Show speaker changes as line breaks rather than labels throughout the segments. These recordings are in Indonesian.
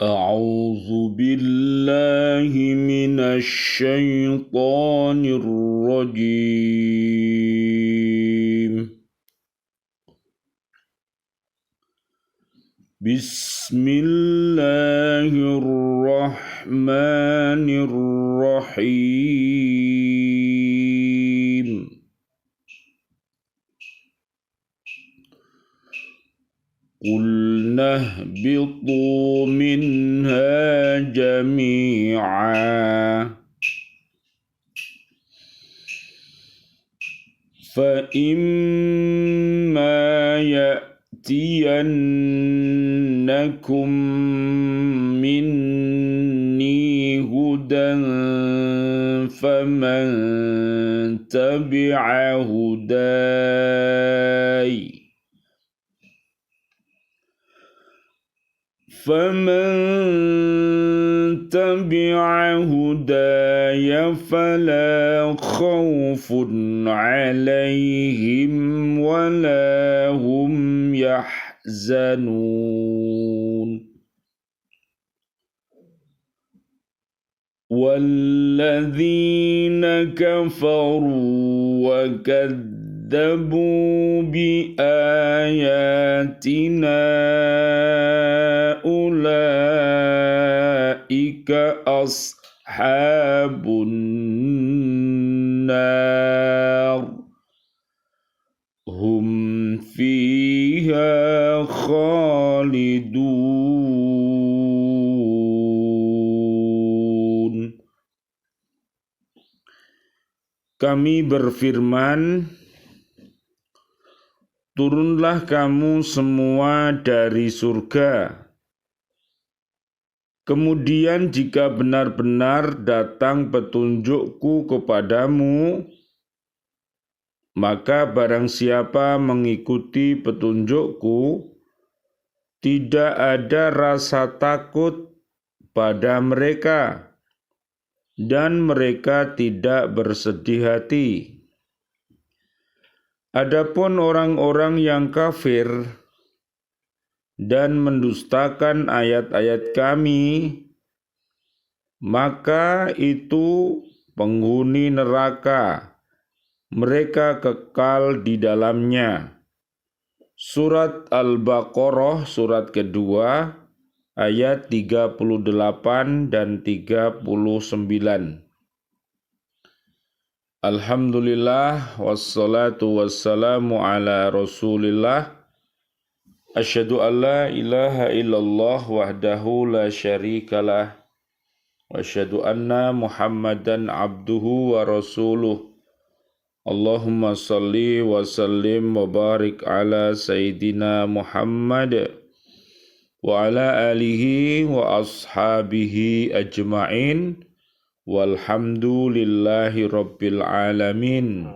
أعوذ بالله من الشيطان الرجيم. بسم الله الرحمن الرحيم. قُلْنَا اهْبِطُوا مِنْهَا جَمِيعًا فَإِمَّا يَأْتِيَنَّكُمْ مِنِّي هُدًى فَمَنْ تَبِعَ هُدَايَ فَلَا خَوْفٌ عَلَيْهِمْ وَلَا هُمْ يَحْزَنُونَ. وَالَّذِينَ كَفَرُوا وَكَذَّبُوا بِآيَاتِنَا أُولَئِكَ أَصْحَابُ النَّارِ هُمْ فِيهَا خَالِدُونَ. Kami berfirman, turunlah kamu semua dari surga. Kemudian jika benar-benar datang petunjukku kepadamu, maka barang siapa mengikuti petunjukku, tidak ada rasa takut pada mereka, dan mereka tidak bersedih hati. Adapun orang-orang yang kafir dan mendustakan ayat-ayat kami, maka itu penghuni neraka, mereka kekal di dalamnya. Surat Al-Baqarah, surat kedua, ayat 38 dan 39. Alhamdulillah, wassalatu wassalamu ala rasulillah. Asyhadu an la ilaha illallah wahdahu la syarikalah wa asyhadu anna Muhammadan abduhu wa rasuluh. Allahumma salli wa sallim wa barik ala sayyidina Muhammad wa ala alihi wa ashabihi ajma'in walhamdulillahi rabbil alamin.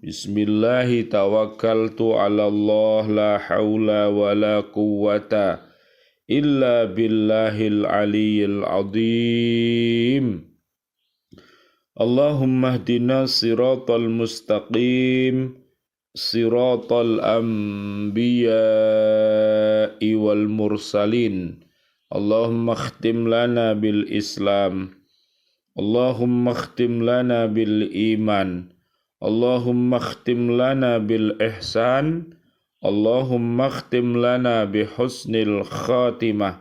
Bismillahi tawakkaltu ala Allah la hawla wa la quwwata illa billahil aliyyil azim. Allahumma hdina siratal mustaqim, siratal anbiya'i wal mursalin. Allahumma khtim lana bil Islam, Allahumma khtim lana bil iman, Allahumma khtim lana bil ihsan, Allahumma khtim lana bi husnil khatimah,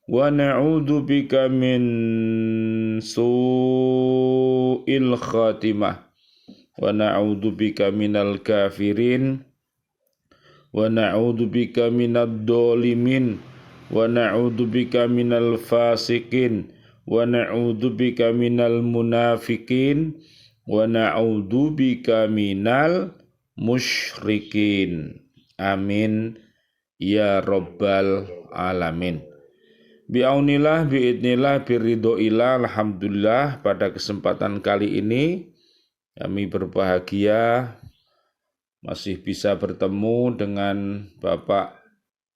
wa na'udzu bika min su'il khatimah, wa na'udzu bika minal kafirin, wa na'udzu bika minad dhalimin, wa na'udzu bika minal fasikin, wa na'udzu bika minal munafikin, wa na'udzu bika minal musyrikin. Amin ya rabbal alamin. Bi'aunillah, bi'idnillah, biridhoillah. Alhamdulillah, pada kesempatan kali ini kami berbahagia masih bisa bertemu dengan Bapak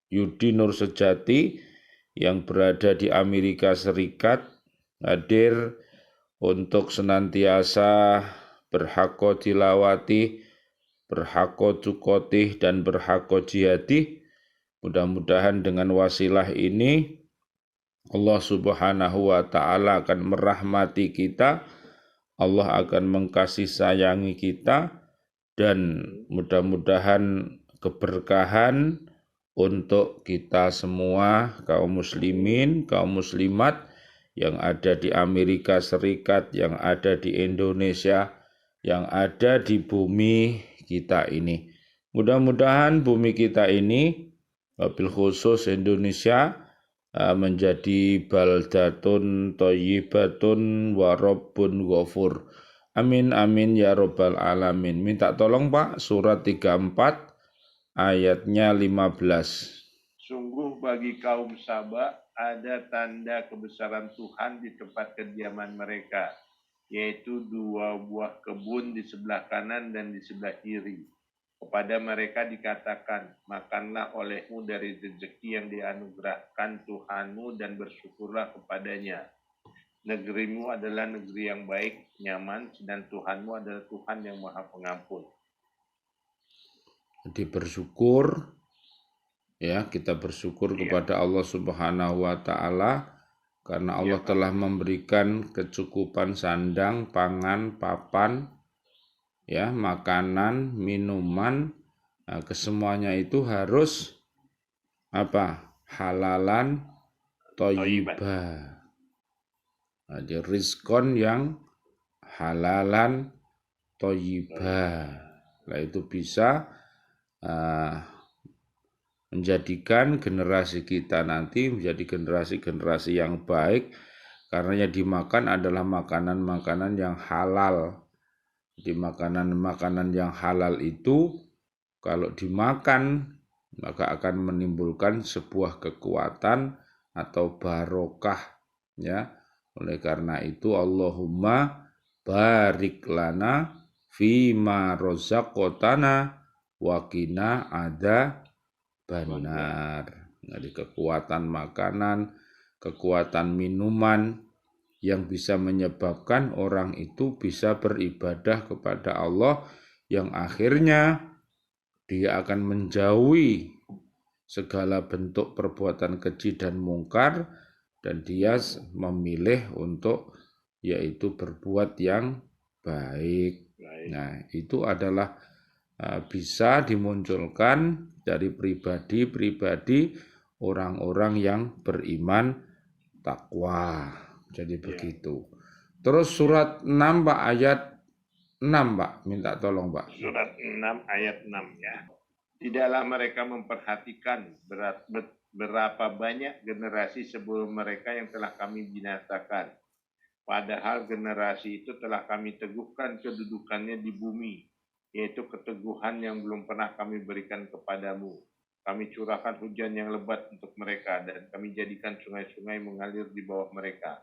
Yudi Nur Sejati yang berada di Amerika Serikat, hadir untuk senantiasa berhaqo tilawati, berhaqo cukotih, dan berhaqo jihadih. Mudah-mudahan dengan wasilah ini Allah Subhanahu wa Ta'ala akan merahmati kita, Allah akan mengkasih sayangi kita, dan mudah-mudahan keberkahan untuk kita semua, kaum muslimin, kaum muslimat yang ada di Amerika Serikat, yang ada di Indonesia, yang ada di bumi kita ini. Mudah-mudahan bumi kita ini, wabil khusus Indonesia, menjadi baldatun thayyibatun wa rabbun ghafur. Amin amin ya robbal alamin. Minta tolong Pak, surat 34 ayatnya 15.
Sungguh bagi kaum Saba ada tanda kebesaran Tuhan di tempat kediaman mereka, yaitu 2 buah kebun di sebelah kanan dan di sebelah kiri. Kepada mereka dikatakan, makanlah olehmu dari rezeki yang dianugerahkan Tuhanmu dan bersyukurlah kepadanya. Negerimu adalah negeri yang baik, nyaman, dan Tuhanmu adalah Tuhan yang Maha Pengampun.
Jadi bersyukur, ya, kita bersyukur kepada Allah Subhanahu wa Ta'ala karena Allah telah memberikan kecukupan sandang, pangan, papan, ya, makanan, minuman. Nah, kesemuanya itu harus apa? Halalan thayyibah. Jadi rizkon yang halalan thayyibah. Nah, itu bisa menjadikan generasi kita nanti menjadi generasi-generasi yang baik, karena yang dimakan adalah makanan-makanan yang halal. Di makanan-makanan yang halal itu kalau dimakan maka akan menimbulkan sebuah kekuatan atau barokah, ya. Oleh karena itu Allahumma barik lana fima rozaqotana wa qina adzabannar. Jadi kekuatan makanan, kekuatan minuman yang bisa menyebabkan orang itu bisa beribadah kepada Allah, yang akhirnya dia akan menjauhi segala bentuk perbuatan keji dan mungkar, dan dia memilih untuk yaitu berbuat yang baik. Nah, itu adalah bisa dimunculkan dari pribadi-pribadi orang-orang yang beriman takwa. Jadi begitu. Terus surat 6 Pak, ayat 6 Pak, minta tolong Pak.
Surat 6 ayat 6 ya. Tidaklah mereka memperhatikan berapa banyak generasi sebelum mereka yang telah kami binasakan. Padahal generasi itu telah kami teguhkan kedudukannya di bumi, yaitu keteguhan yang belum pernah kami berikan kepadamu. Kami curahkan hujan yang lebat untuk mereka, dan kami jadikan sungai-sungai mengalir di bawah mereka.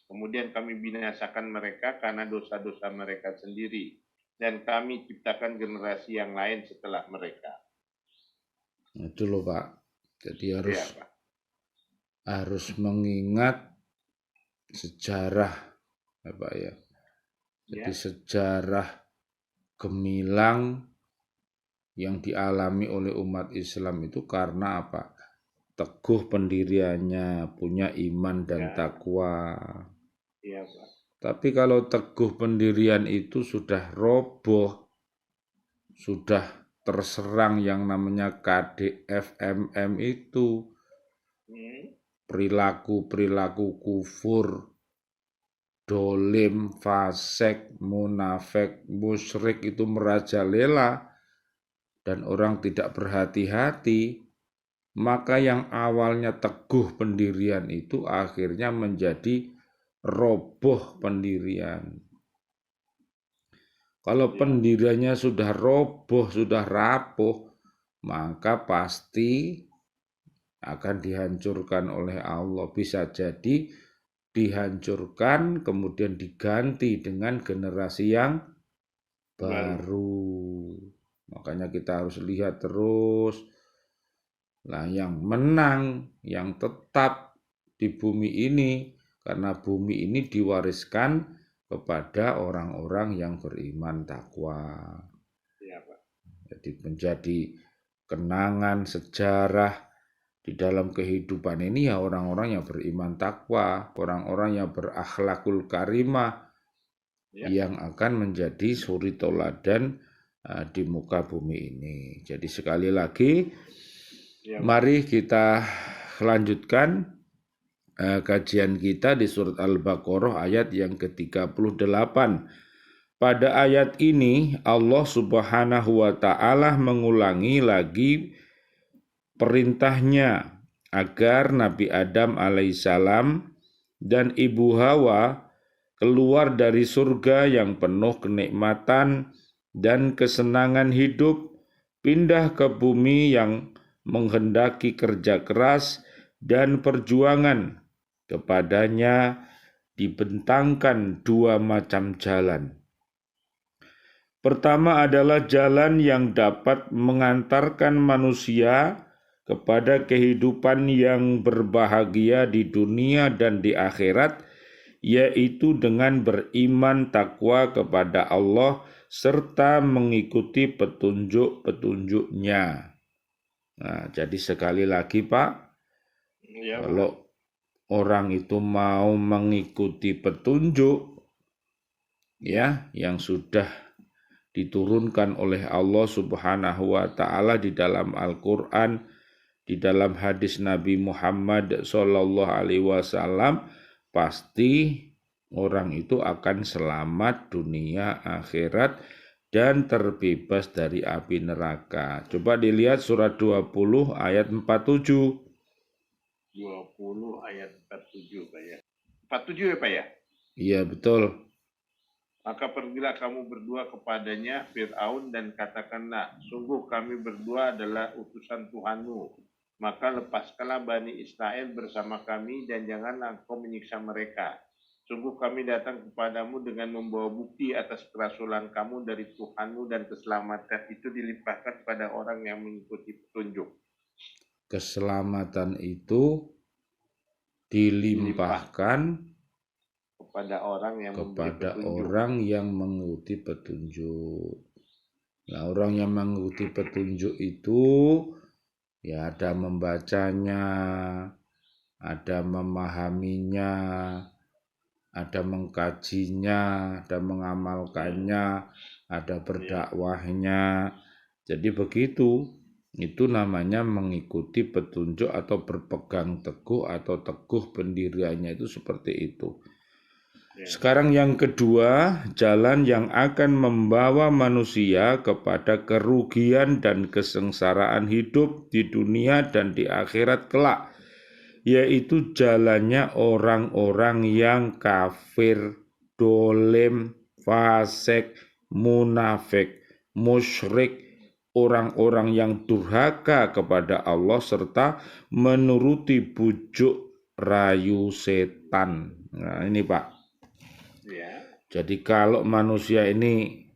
Kemudian kami binasakan mereka karena dosa-dosa mereka sendiri, dan kami ciptakan generasi yang lain setelah mereka.
Itu loh Pak. Jadi harus mengingat sejarah, Pak ya. Jadi sejarah gemilang yang dialami oleh umat Islam itu karena apa? Teguh pendiriannya, punya iman dan takwa.
Iya, Pak.
Tapi kalau teguh pendirian itu sudah roboh, sudah terserang yang namanya KDFMM itu, perilaku-perilaku kufur, dolim, fasik, munafik, musyrik itu merajalela, dan orang tidak berhati-hati, maka yang awalnya teguh pendirian itu akhirnya menjadi roboh pendirian. Kalau pendiriannya sudah roboh, sudah rapuh, maka pasti akan dihancurkan oleh Allah. Bisa jadi dihancurkan kemudian diganti dengan generasi yang baru. Makanya kita harus lihat terus. Nah, yang menang, yang tetap di bumi ini, karena bumi ini diwariskan kepada orang-orang yang beriman takwa.
Ya, Pak.
Jadi menjadi kenangan sejarah di dalam kehidupan ini ya orang-orang yang beriman takwa, orang-orang yang berakhlakul karimah, yang akan menjadi suri toladan di muka bumi ini. Jadi sekali lagi, mari kita lanjutkan kajian kita di surat Al-Baqarah ayat yang ke-38. Pada ayat ini Allah Subhanahu wa taala mengulangi lagi perintahnya agar Nabi Adam alaihissalam dan Ibu Hawa keluar dari surga yang penuh kenikmatan dan kesenangan hidup, pindah ke bumi yang menghendaki kerja keras dan perjuangan. Kepadanya dibentangkan dua macam jalan. Pertama adalah jalan yang dapat mengantarkan manusia kepada kehidupan yang berbahagia di dunia dan di akhirat, yaitu dengan beriman takwa kepada Allah serta mengikuti petunjuk-petunjuknya. Nah, jadi sekali lagi Pak, kalau orang itu mau mengikuti petunjuk ya yang sudah diturunkan oleh Allah Subhanahu wa taala di dalam Al-Qur'an, di dalam hadis Nabi Muhammad sallallahu alaihi wasallam, pasti orang itu akan selamat dunia akhirat dan terbebas dari api neraka. Coba dilihat surat 20 ayat 47.
20 ayat 47 Pak ya. 47 ya Pak ya?
Iya betul.
Maka pergilah kamu berdua kepadanya Fir'aun dan katakanlah, sungguh kami berdua adalah utusan Tuhanmu. Maka lepaskanlah Bani Israel bersama kami dan janganlah engkau menyiksa mereka. Sungguh kami datang kepadamu dengan membawa bukti atas kerasulan kamu dari Tuhanmu dan keselamatan itu dilimpahkan pada orang yang mengikuti petunjuk.
Keselamatan itu dilimpahkan
kepada
orang yang mengikuti petunjuk. Nah, orang yang mengikuti petunjuk itu ya ada membacanya, ada memahaminya, ada mengkajinya, ada mengamalkannya, ada berdakwahnya. Jadi begitu. Itu namanya mengikuti petunjuk atau berpegang teguh atau teguh pendiriannya itu seperti itu. Sekarang yang kedua, jalan yang akan membawa manusia kepada kerugian dan kesengsaraan hidup di dunia dan di akhirat kelak, yaitu jalannya orang-orang yang kafir, dolim, fasik, munafik, musyrik, orang-orang yang durhaka kepada Allah serta menuruti bujuk rayu setan. Nah, ini Pak. Jadi kalau manusia ini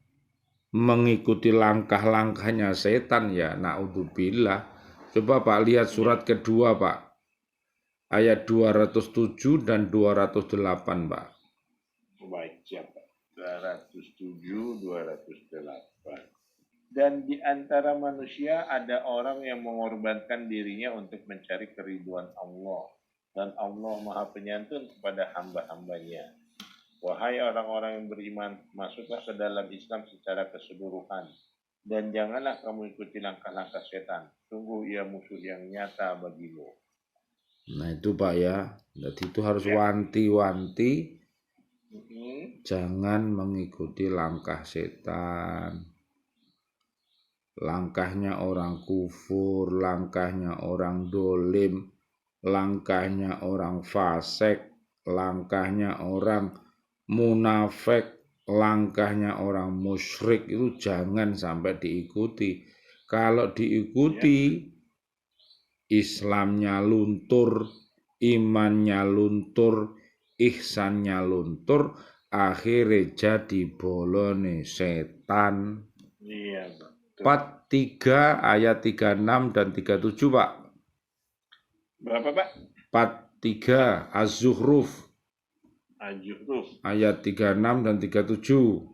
mengikuti langkah-langkahnya setan ya naudzubillah. Coba Pak lihat surat kedua Pak. Ayat 207 dan 208 Pak.
Baik, siapa? 207, 208. Dan di antara manusia ada orang yang mengorbankan dirinya untuk mencari keriduan Allah. Dan Allah Maha Penyantun kepada hamba-hambanya. Wahai orang-orang yang beriman, masuklah ke dalam Islam secara keseluruhan. Dan janganlah kamu ikuti langkah-langkah setan. Sungguh ia musuh yang nyata bagimu.
Nah itu Pak ya. Jadi itu harus wanti-wanti. Jangan mengikuti langkah setan. Langkahnya orang kufur, langkahnya orang dolim, langkahnya orang fasik, langkahnya orang munafik, langkahnya orang musyrik itu jangan sampai diikuti. Kalau diikuti, Islamnya luntur, imannya luntur, ihsannya luntur, akhirnya jadi bolone setan.
Iya, Pak.
43 ayat 36 dan 37 Pak.
Berapa Pak?
43 Az-Zukhruf. Ayat 36 dan 37.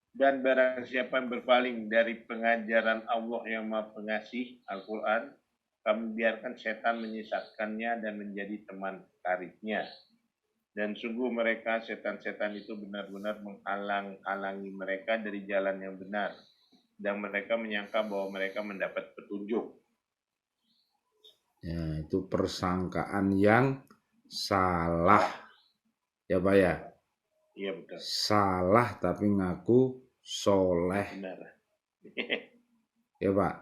Dan barang siapa yang berpaling dari pengajaran Allah yang Maha Pengasih, Al-Quran, kami biarkan setan menyesatkannya dan menjadi teman karibnya. Dan sungguh mereka, setan-setan itu benar-benar menghalang-halangi mereka dari jalan yang benar. Dan mereka menyangka bahwa mereka mendapat petunjuk.
Ya, itu persangkaan yang salah. Ya Pak ya?
Iya betul.
Salah tapi ngaku soleh.
Benar.
Ya Pak?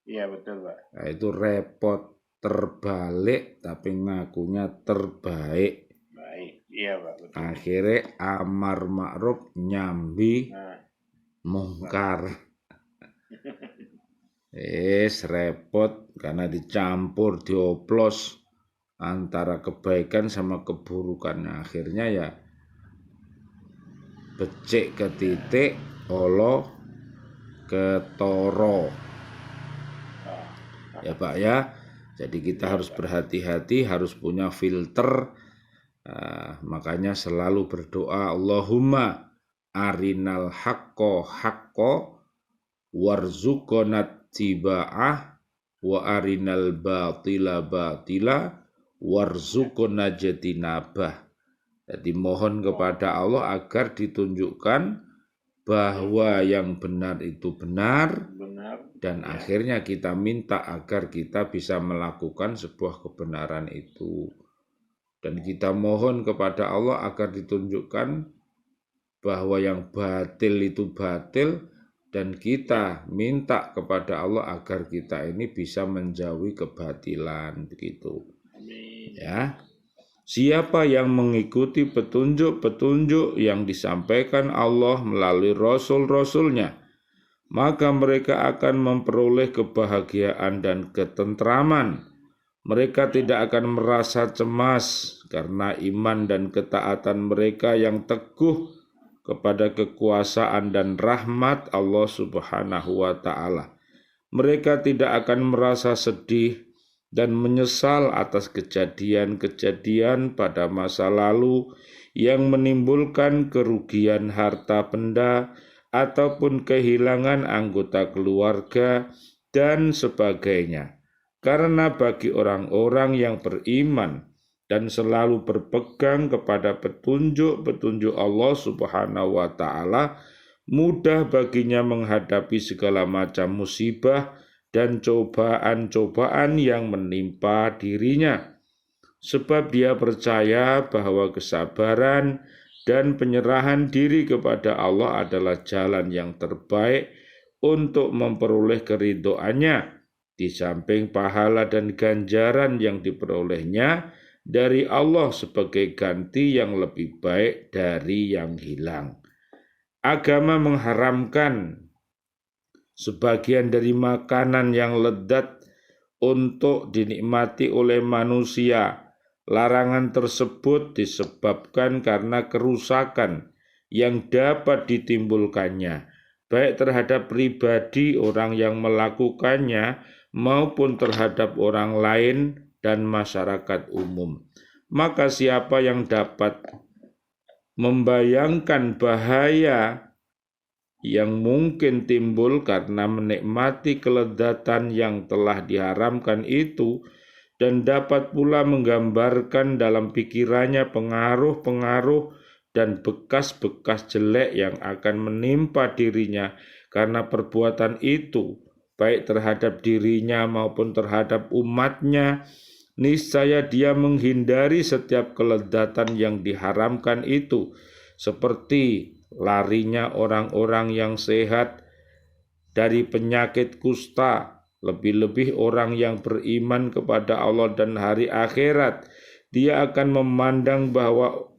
Iya betul Pak.
Nah, itu repot, terbalik tapi ngakunya terbaik.
Baik, iya Pak. Betul.
Akhirnya amar ma'ruf nyambi mungkar. Repot karena dicampur, dioplos antara kebaikan sama keburukan. Akhirnya ya becik ke titik, olo ke toro. Ya Pak ya. Jadi kita harus berhati-hati, harus punya filter. Makanya selalu berdoa, Allahumma arinal haqqo haqqo warzuqnat tiba'ah wa arinal batila batila warzuqna jatinabah. Jadi mohon kepada Allah agar ditunjukkan bahwa yang benar itu benar, dan akhirnya kita minta agar kita bisa melakukan sebuah kebenaran itu. Dan kita mohon kepada Allah agar ditunjukkan bahwa yang batil itu batil, dan kita minta kepada Allah agar kita ini bisa menjauhi kebatilan, begitu. Ya. Siapa yang mengikuti petunjuk-petunjuk yang disampaikan Allah melalui rasul-rasulnya, maka mereka akan memperoleh kebahagiaan dan ketentraman. Mereka tidak akan merasa cemas karena iman dan ketaatan mereka yang teguh kepada kekuasaan dan rahmat Allah Subhanahu wa Ta'ala. Mereka tidak akan merasa sedih dan menyesal atas kejadian-kejadian pada masa lalu yang menimbulkan kerugian harta benda ataupun kehilangan anggota keluarga dan sebagainya. Karena bagi orang-orang yang beriman dan selalu berpegang kepada petunjuk-petunjuk Allah Subhanahu wa Ta'ala, mudah baginya menghadapi segala macam musibah dan cobaan-cobaan yang menimpa dirinya. Sebab dia percaya bahwa kesabaran dan penyerahan diri kepada Allah adalah jalan yang terbaik untuk memperoleh keridhoannya, di samping pahala dan ganjaran yang diperolehnya dari Allah sebagai ganti yang lebih baik dari yang hilang. Agama mengharamkan sebagian dari makanan yang lezat untuk dinikmati oleh manusia. Larangan tersebut disebabkan karena kerusakan yang dapat ditimbulkannya, baik terhadap pribadi orang yang melakukannya maupun terhadap orang lain dan masyarakat umum. Maka siapa yang dapat membayangkan bahaya yang mungkin timbul karena menikmati kelezatan yang telah diharamkan itu, dan dapat pula menggambarkan dalam pikirannya pengaruh-pengaruh dan bekas-bekas jelek yang akan menimpa dirinya karena perbuatan itu, baik terhadap dirinya maupun terhadap umatnya, niscaya dia menghindari setiap kelezatan yang diharamkan itu, seperti larinya orang-orang yang sehat dari penyakit kusta, lebih-lebih orang yang beriman kepada Allah dan hari akhirat. Dia akan memandang bahwa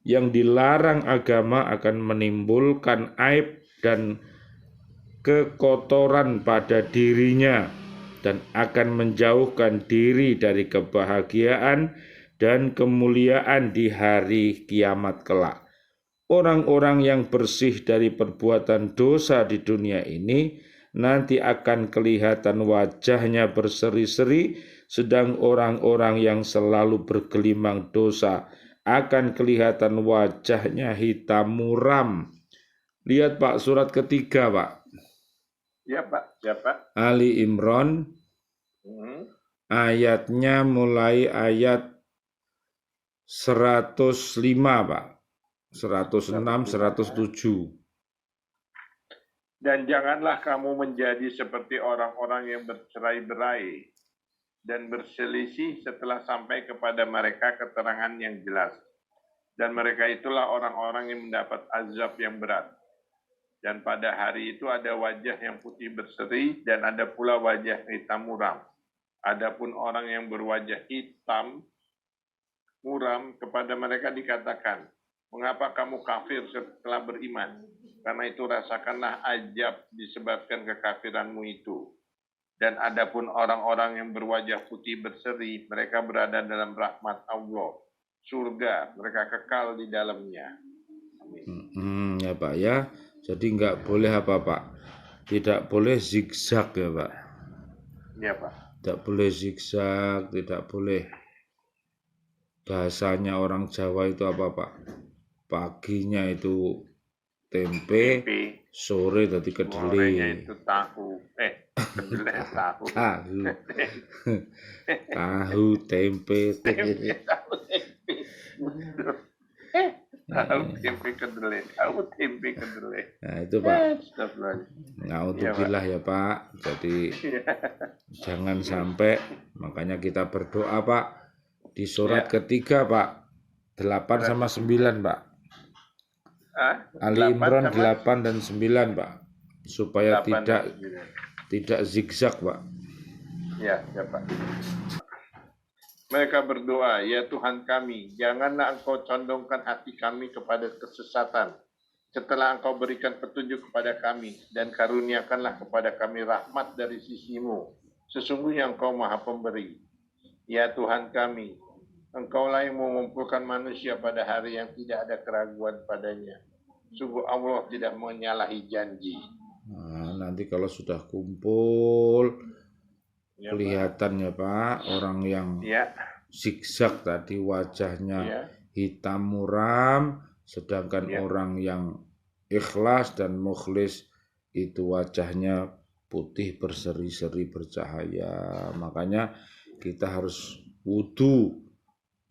yang dilarang agama akan menimbulkan aib dan kekotoran pada dirinya, dan akan menjauhkan diri dari kebahagiaan dan kemuliaan di hari kiamat kelak. Orang-orang yang bersih dari perbuatan dosa di dunia ini nanti akan kelihatan wajahnya berseri-seri, sedang orang-orang yang selalu bergelimang dosa akan kelihatan wajahnya hitam muram. Lihat Pak, surat ketiga Pak.
Ya Pak, ya Pak.
Ali Imran ayatnya mulai ayat 105, Pak. 106, 107.
Dan janganlah kamu menjadi seperti orang-orang yang bercerai-berai dan berselisih setelah sampai kepada mereka keterangan yang jelas. Dan mereka itulah orang-orang yang mendapat azab yang berat. Dan pada hari itu ada wajah yang putih berseri dan ada pula wajah hitam muram. Adapun orang yang berwajah hitam muram, kepada mereka dikatakan, mengapa kamu kafir setelah beriman? Karena itu rasakanlah azab disebabkan kekafiranmu itu. Dan adapun orang-orang yang berwajah putih berseri, mereka berada dalam rahmat Allah. Surga, mereka kekal di dalamnya. Amin.
Ya Pak ya. Jadi nggak boleh apa Pak? Tidak boleh zigzag ya Pak.
Ya Pak.
Tidak boleh zigzag, tidak boleh. Bahasanya orang Jawa itu apa Pak? Paginya itu tempe, sore tadi kedelai.
Sorenya itu tahu. Kedelai tahu.
Tahu, tempe.
Tahu tempe kedelai. Tahu tempe kedelai.
Nah itu Pak. Naudzubillah ya Pak. Jadi jangan sampai, makanya kita berdoa Pak di surat ketiga Pak. 8 sama 9 Pak. Ali Imran 8 dan 9 Pak, supaya tidak zigzag Pak.
Ya Pak. Mereka berdoa, ya Tuhan kami, janganlah Engkau condongkan hati kami kepada kesesatan setelah Engkau berikan petunjuk kepada kami, dan karuniakanlah kepada kami rahmat dari sisi-Mu. Sesungguhnya Engkau Maha Pemberi. Ya Tuhan kami, Engkaulah yang mengumpulkan manusia pada hari yang tidak ada keraguan padanya. Sungguh Allah tidak menyalahi janji.
Nah, nanti kalau sudah kumpul, kelihatan ya Pak, orang yang zigzag tadi wajahnya hitam muram, sedangkan orang yang ikhlas dan mukhlis itu wajahnya putih berseri-seri bercahaya. Makanya kita harus wudu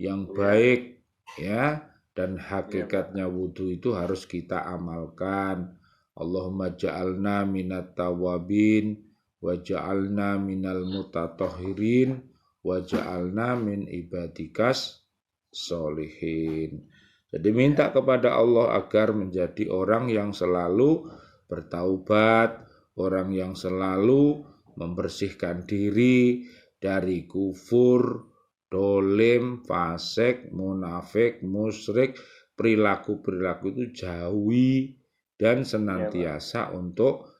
yang baik ya, dan hakikatnya wudu itu harus kita amalkan. Allahumma ja'alna minat tawabin wa ja'alna minal mutatahhirin wa ja'alna min ibadikas solihin. Jadi minta kepada Allah agar menjadi orang yang selalu bertaubat, orang yang selalu membersihkan diri dari kufur, dolim, fasik, munafik, musyrik, perilaku-perilaku itu jauhi dan senantiasa untuk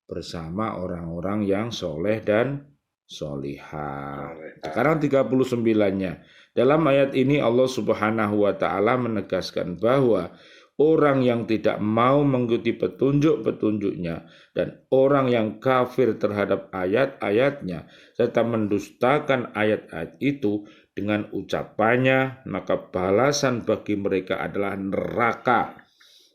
bersama orang-orang yang soleh dan solihah. Sekarang 39-nya. Dalam ayat ini Allah Subhanahu wa ta'ala menegaskan bahwa orang yang tidak mau mengikuti petunjuk-petunjuknya dan orang yang kafir terhadap ayat-ayatnya serta mendustakan ayat-ayat itu dengan ucapannya, maka balasan bagi mereka adalah neraka.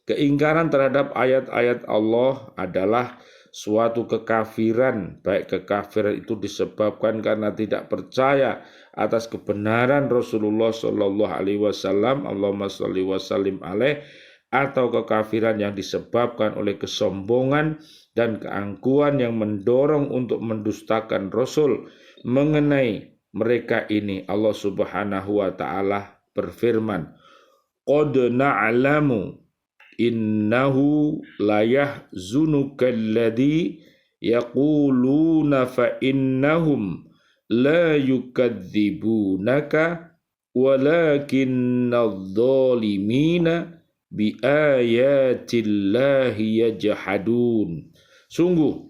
Keingkaran terhadap ayat-ayat Allah adalah suatu kekafiran, baik kekafiran itu disebabkan karena tidak percaya atas kebenaran Rasulullah Shallallahu Alaihi Wasallam, Allahumma sholli wa sallim alaih, atau kekafiran yang disebabkan oleh kesombongan dan keangkuhan yang mendorong untuk mendustakan Rasul. Mengenai mereka ini Allah Subhanahu wa ta'ala berfirman, qad na'lamu innahu la yahzunuka alladhi yaquluna fa innahum la yukadzibunaka walakinna adh-dhalimina biayatillahi yajhadun. Sungguh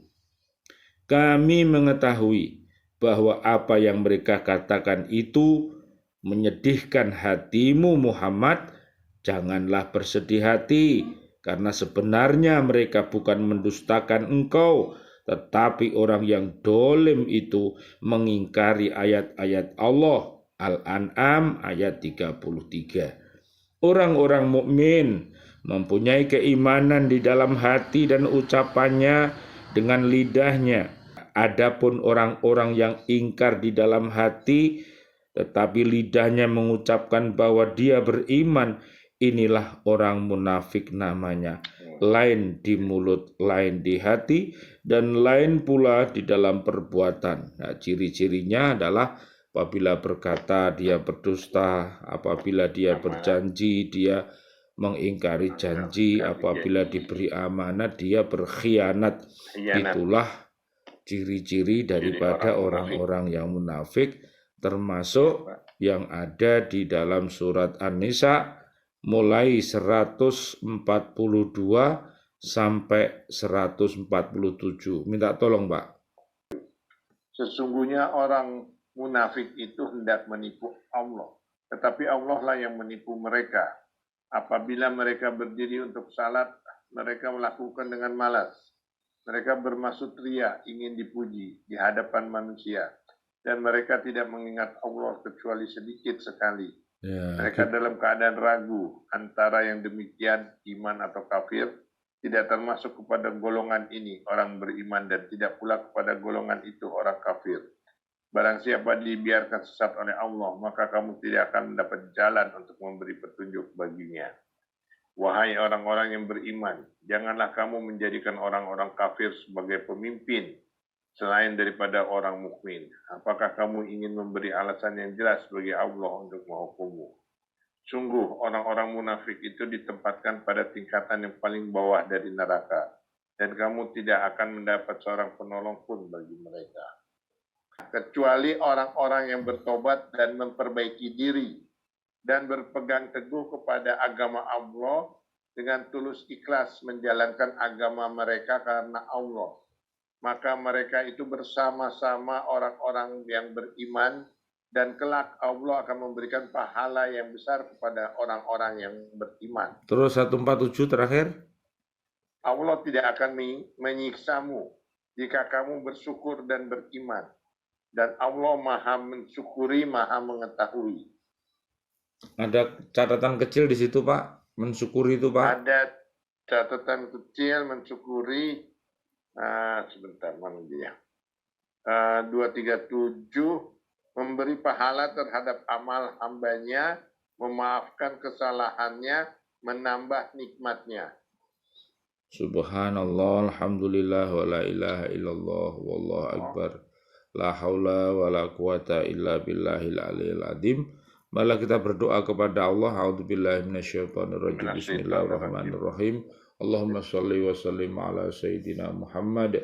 kami mengetahui bahwa apa yang mereka katakan itu menyedihkan hatimu Muhammad. Janganlah bersedih hati, karena sebenarnya mereka bukan mendustakan engkau, tetapi orang yang dolim itu mengingkari ayat-ayat Allah. Al-An'am ayat 33. Orang-orang mukmin mempunyai keimanan di dalam hati dan ucapannya dengan lidahnya. Adapun orang-orang yang ingkar di dalam hati, tetapi lidahnya mengucapkan bahwa dia beriman, inilah orang munafik namanya. Lain di mulut, lain di hati, dan lain pula di dalam perbuatan. Nah, ciri-cirinya adalah apabila berkata dia berdusta, apabila dia berjanji dia mengingkari janji, apabila diberi amanat dia berkhianat. Itulah ciri-ciri daripada orang-orang yang munafik, termasuk yang ada di dalam surat An-Nisa mulai 142 sampai 147. Minta tolong, Pak.
Sesungguhnya orang munafik itu hendak menipu Allah, tetapi Allah lah yang menipu mereka. Apabila mereka berdiri untuk salat, mereka melakukan dengan malas. Mereka bermaksud ria, ingin dipuji di hadapan manusia. Dan mereka tidak mengingat Allah kecuali sedikit sekali. Mereka dalam keadaan ragu antara yang demikian iman atau kafir, tidak termasuk kepada golongan ini orang beriman dan tidak pula kepada golongan itu orang kafir. Barang siapa dibiarkan sesat oleh Allah, maka kamu tidak akan mendapat jalan untuk memberi petunjuk baginya. Wahai orang-orang yang beriman, janganlah kamu menjadikan orang-orang kafir sebagai pemimpin selain daripada orang mukmin. Apakah kamu ingin memberi alasan yang jelas bagi Allah untuk menghukummu? Sungguh orang-orang munafik itu ditempatkan pada tingkatan yang paling bawah dari neraka, dan kamu tidak akan mendapat seorang penolong pun bagi mereka. Kecuali orang-orang yang bertobat dan memperbaiki diri, dan berpegang teguh kepada agama Allah dengan tulus ikhlas menjalankan agama mereka karena Allah. Maka mereka itu bersama-sama orang-orang yang beriman, dan kelak Allah akan memberikan pahala yang besar kepada orang-orang yang beriman.
Terus 147 terakhir.
Allah tidak akan menyiksamu jika kamu bersyukur dan beriman. Dan Allah maha mensyukuri, maha mengetahui.
Ada catatan kecil di situ, Pak. Mensyukuri itu, Pak.
Ada catatan kecil mensyukuri. Sebentar, mana dia? 237, memberi pahala terhadap amal hambanya, memaafkan kesalahannya, menambah nikmatnya.
Subhanallah, alhamdulillah, wa la ilaha illallah, wallahu akbar. La haula wa la quwata illa billahil aliyil azim. Malah kita berdoa kepada Allah. A'udzubillahi minasyaitonirrajim. Bismillahirrahmanirrahim. Allahumma shalli wa sallim ala sayyidina Muhammad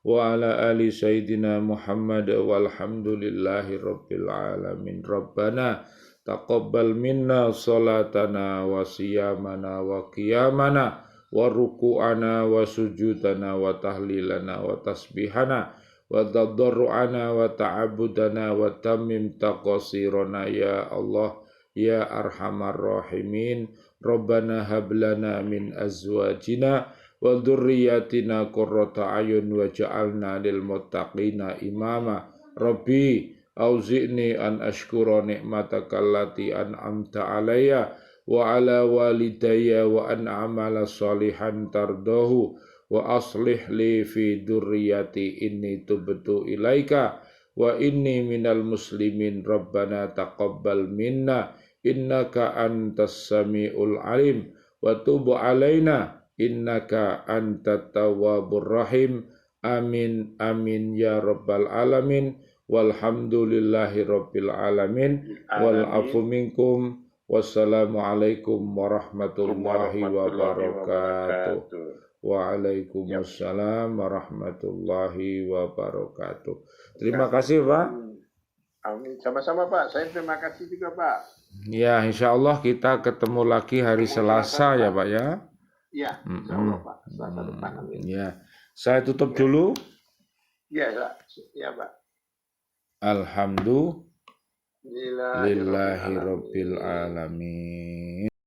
wa ala ali sayyidina Muhammad walhamdulillahi rabbil alamin. Rabbana taqabbal minna salatana wa siyamana wa qiyamana wa ruku'ana wa sujudana wa tahlilana wa tasbihana wa tadarru'ana wa ta'abudana wa tamim taqasirana ya Allah ya arhamar rahimin. Rabbana hablana min azwajina wa dhurriyyatina qurrata ayun waj'alna lil muttaqina imama. Rabbi auzi'ni an ashkura ni'mataka allati an'amta alayya wa ala walidayya wa an a'mala salihan tardahu wa aslih li fi dzurriyyati inni tubtu ilaika wa inni minal muslimin. Rabbana taqabbal minna innaka antas samiul alim wa tub alaina innaka antat tawwabur rahim. Amin amin ya rabbal alamin. Walhamdulillahi rabbil alamin. Wal afu minkum. Wassalamualaikum warahmatullahi wabarakatuh. Waalaikumsalam warahmatullahi wabarakatuh. Terima kasih, Pak.
Amin. Sama-sama, Pak. Saya terima kasih juga, Pak.
Ya, insya Allah kita ketemu lagi hari Selasa ya, Pak ya.
Iya, insya Allah, Pak. Selasa depan.
Ya, saya tutup dulu.
Iya, Pak.
Alhamdulillahirabbil alamin.